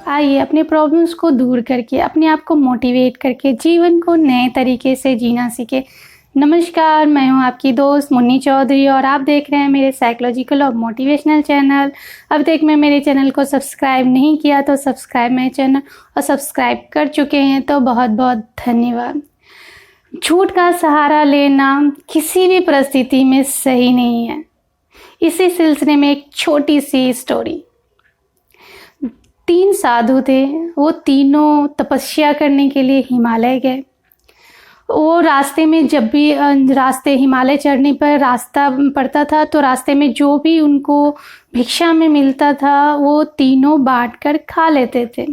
आइए अपने प्रॉब्लम्स को दूर करके अपने आप को मोटिवेट करके जीवन को नए तरीके से जीना सीखें। नमस्कार, मैं हूं आपकी दोस्त मुन्नी चौधरी और आप देख रहे हैं मेरे साइकोलॉजिकल और मोटिवेशनल चैनल। अब तक मैं मेरे चैनल को सब्सक्राइब नहीं किया तो सब्सक्राइब मेरे चैनल, और सब्सक्राइब कर चुके हैं तो बहुत बहुत धन्यवाद। झूठ का सहारा लेना किसी भी परिस्थिति में सही नहीं है। इसी सिलसिले में एक छोटी सी स्टोरी। 3 साधु थे, वो तीनों तपस्या करने के लिए हिमालय गए। वो रास्ते में जब भी हिमालय चढ़ने पर रास्ता पड़ता था तो रास्ते में जो भी उनको भिक्षा में मिलता था वो तीनों बांट कर खा लेते थे।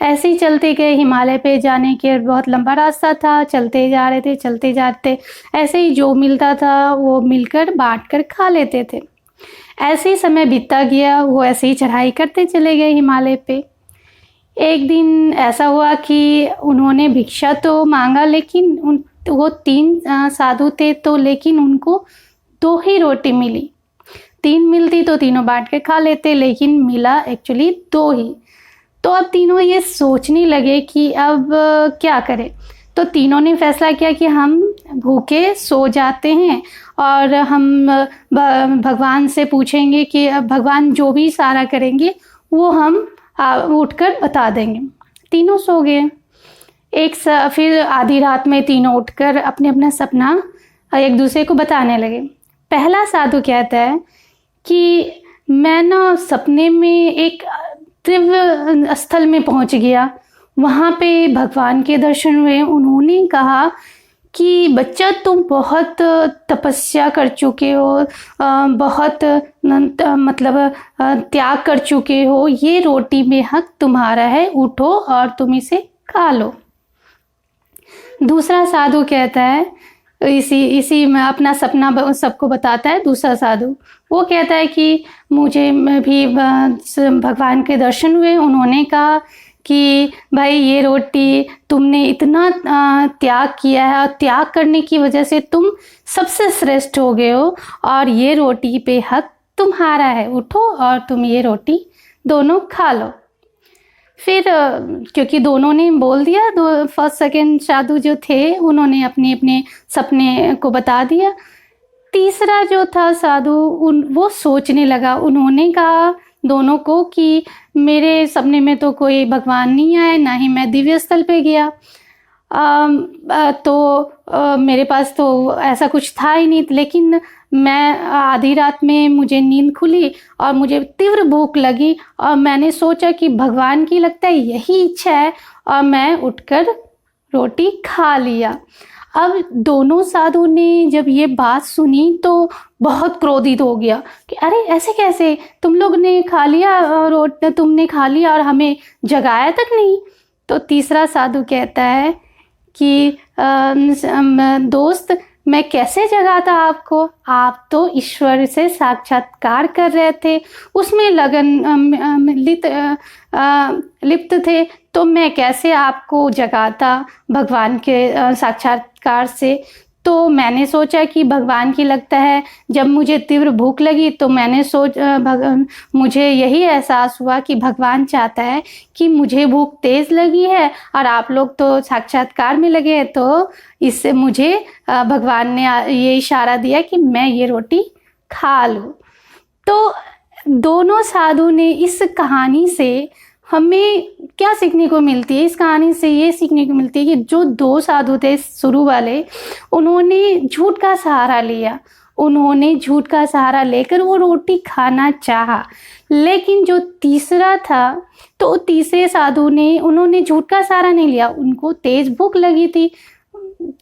ऐसे ही चलते गए, हिमालय पे जाने के बहुत लंबा रास्ता था, चलते जा रहे थे, चलते जाते ऐसे ही जो मिलता था वो मिलकर बांट कर खा लेते थे। ऐसे ही समय बीतता गया, वो ऐसे ही चढ़ाई करते चले गए हिमालय पे। एक दिन ऐसा हुआ कि उन्होंने भिक्षा तो मांगा, लेकिन वो 3 साधु थे तो लेकिन उनको 2 ही रोटी मिली। 3 मिलती तो तीनों बांट के खा लेते, लेकिन मिला एक्चुअली 2 ही। तो अब तीनों ये सोचने लगे कि अब क्या करें। तो तीनों ने फैसला किया कि हम भूखे सो जाते हैं और हम भगवान से पूछेंगे कि अब भगवान जो भी इशारा करेंगे वो हम उठकर बता देंगे। तीनों सो गए। फिर आधी रात में तीनों उठकर अपने अपना सपना एक दूसरे को बताने लगे। पहला साधु कहता है कि मैं ना सपने में एक दिव्य स्थल में पहुंच गया, वहाँ पे भगवान के दर्शन हुए। उन्होंने कहा कि बच्चा तुम बहुत तपस्या कर चुके हो, बहुत त्याग कर चुके हो, ये रोटी में हक तुम्हारा है, उठो और तुम इसे खा लो। दूसरा साधु कहता है, इसी में अपना सपना सबको बताता है। दूसरा साधु वो कहता है कि मुझे भी भगवान के दर्शन हुए, उन्होंने कहा कि भाई ये रोटी तुमने इतना त्याग किया है और त्याग करने की वजह से तुम सबसे श्रेष्ठ हो गए हो और ये रोटी पे हक तुम्हारा है, उठो और तुम ये रोटी दोनों खा लो। फिर क्योंकि दोनों ने बोल दिया, फर्स्ट सेकंड साधु जो थे उन्होंने अपने अपने सपने को बता दिया। तीसरा जो था साधु वो सोचने लगा। उन्होंने कहा दोनों को कि मेरे सपने में तो कोई भगवान नहीं आए, ना ही मैं दिव्य स्थल पे गया, मेरे पास तो ऐसा कुछ था ही नहीं। लेकिन मैं आधी रात में मुझे नींद खुली और मुझे तीव्र भूख लगी और मैंने सोचा कि भगवान की लगता है यही इच्छा है और मैं उठकर रोटी खा लिया। अब दोनों साधु ने जब ये बात सुनी तो बहुत क्रोधित हो गया कि अरे ऐसे कैसे, तुम लोग ने खा लिया, तुमने खा लिया और हमें जगाया तक नहीं। तो तीसरा साधु कहता है कि दोस्त मैं कैसे जगाता आपको, आप तो ईश्वर से साक्षात्कार कर रहे थे, उसमें लिप्त थे, तो मैं कैसे आपको जगाता भगवान के साक्षात्कार से। तो मैंने सोचा कि भगवान की लगता है, जब मुझे तीव्र भूख लगी तो मैंने मुझे यही एहसास हुआ कि भगवान चाहता है कि मुझे भूख तेज़ लगी है और आप लोग तो साक्षात्कार में लगे हैं, तो इससे मुझे भगवान ने ये इशारा दिया कि मैं ये रोटी खा लूँ। तो दोनों साधु ने इस कहानी से हमें क्या सीखने को मिलती है? इस कहानी से ये सीखने को मिलती है कि जो 2 साधु थे शुरू वाले, उन्होंने झूठ का सहारा लिया। उन्होंने झूठ का सहारा लेकर वो रोटी खाना चाहा। लेकिन जो तीसरा था, तो तीसरे साधु ने उन्होंने झूठ का सहारा नहीं लिया। उनको तेज भूख लगी थी,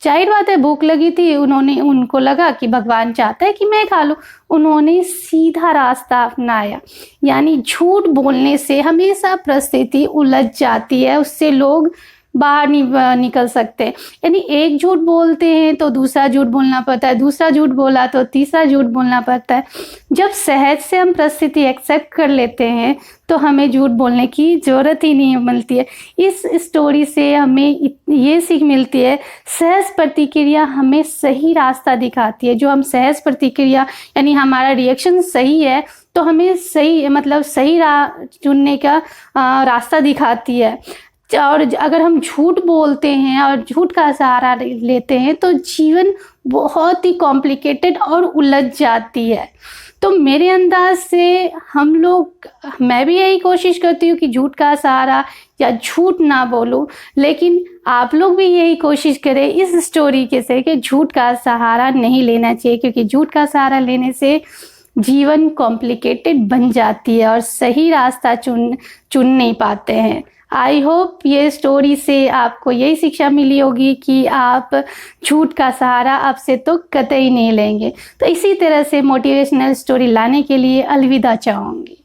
जाहिर बात है भूख लगी थी, उनको लगा कि भगवान चाहता है कि मैं खा लूँ। उन्होंने सीधा रास्ता अपनाया। यानी झूठ बोलने से हमेशा परिस्थिति उलझ जाती है, उससे लोग बाहर नहीं निकल सकते। यानी एक झूठ बोलते हैं तो दूसरा झूठ बोलना पड़ता है, दूसरा झूठ बोला तो तीसरा झूठ बोलना पड़ता है। जब सहज से हम परिस्थिति एक्सेप्ट कर लेते हैं तो हमें झूठ बोलने की ज़रूरत ही नहीं मिलती है। इस स्टोरी से हमें ये सीख मिलती है, सहज प्रतिक्रिया हमें सही रास्ता दिखाती है। जो हम सहज प्रतिक्रिया यानी हमारा रिएक्शन सही है तो हमें सही मतलब सही राह चुनने का रास्ता दिखाती है। और अगर हम झूठ बोलते हैं और झूठ का सहारा लेते हैं तो जीवन बहुत ही कॉम्प्लिकेटेड और उलझ जाती है। तो मेरे अंदाज से मैं भी यही कोशिश करती हूँ कि झूठ का सहारा या झूठ ना बोलूं, लेकिन आप लोग भी यही कोशिश करें इस स्टोरी के से कि झूठ का सहारा नहीं लेना चाहिए, क्योंकि झूठ का सहारा लेने से जीवन कॉम्प्लिकेटेड बन जाती है और सही रास्ता चुन नहीं पाते हैं। आई होप ये स्टोरी से आपको यही शिक्षा मिली होगी कि आप झूठ का सहारा अब से तो कतई नहीं लेंगे। तो इसी तरह से मोटिवेशनल स्टोरी लाने के लिए अलविदा चाहूँगी।